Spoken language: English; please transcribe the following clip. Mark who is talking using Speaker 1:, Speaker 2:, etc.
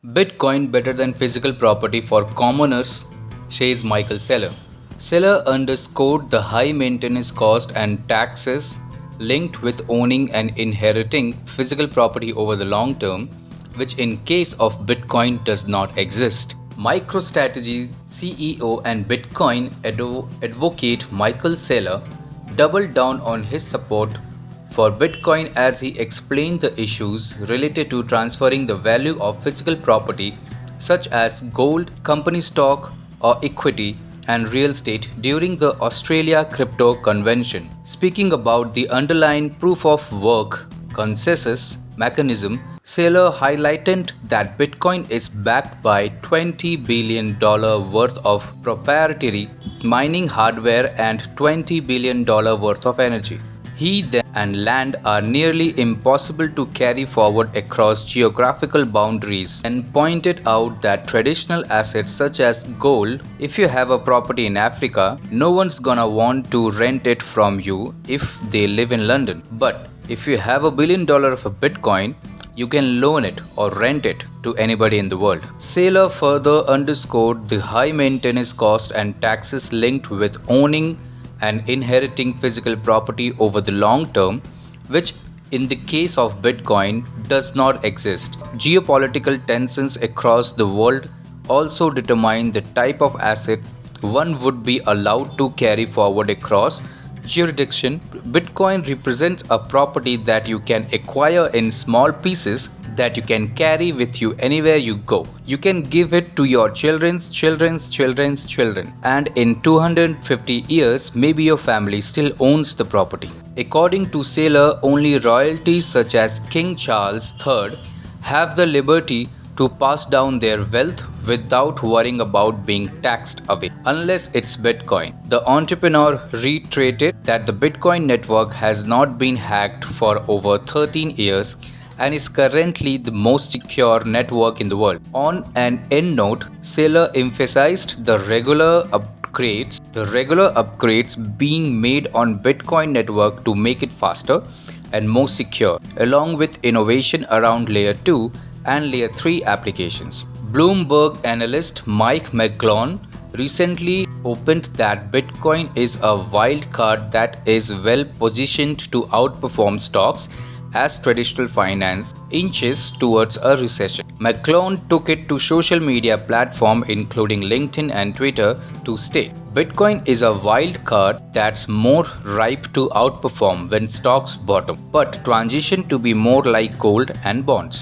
Speaker 1: Bitcoin better than physical property for commoners, says Michael Saylor. Saylor underscored the high maintenance cost and taxes linked with owning and inheriting physical property over the long term, which in case of Bitcoin does not exist. MicroStrategy CEO and Bitcoin advocate Michael Saylor doubled down on his support for Bitcoin as he explained the issues related to transferring the value of physical property such as gold, company stock, or equity and real estate during the Australia Crypto Convention. Speaking about the underlying proof of work consensus mechanism, Saylor highlighted that Bitcoin is backed by $20 billion worth of proprietary mining hardware and $20 billion worth of energy. Heat and land are nearly impossible to carry forward across geographical boundaries and pointed out that traditional assets such as gold, if you have a property in Africa, no one's gonna want to rent it from you if they live in London. But if you have $1 billion of a Bitcoin, you can loan it or rent it to anybody in the world. Saylor further underscored the high maintenance cost and taxes linked with owning and inheriting physical property over the long term, which in the case of Bitcoin does not exist. Geopolitical tensions across the world also determine the type of assets one would be allowed to carry forward across jurisdiction. Bitcoin represents a property that you can acquire in small pieces that you can carry with you anywhere you go. You can give it to your children's children, and in 250 years, maybe your family still owns the property. According to Saylor, only royalties such as King Charles III have the liberty to pass down their wealth without worrying about being taxed away, unless it's Bitcoin. The entrepreneur reiterated that the Bitcoin network has not been hacked for over 13 years and is currently the most secure network in the world. On an end note, Saylor emphasized the regular upgrades being made on Bitcoin network to make it faster and more secure, along with innovation around layer 2 and layer 3 applications. Bloomberg analyst Mike McClone recently opened that Bitcoin is a wild card that is well positioned to outperform stocks as traditional finance inches towards a recession. McClone took it to social media platforms including LinkedIn and Twitter to state, Bitcoin is a wild card that's more ripe to outperform when stocks bottom, but transition to be more like gold and bonds.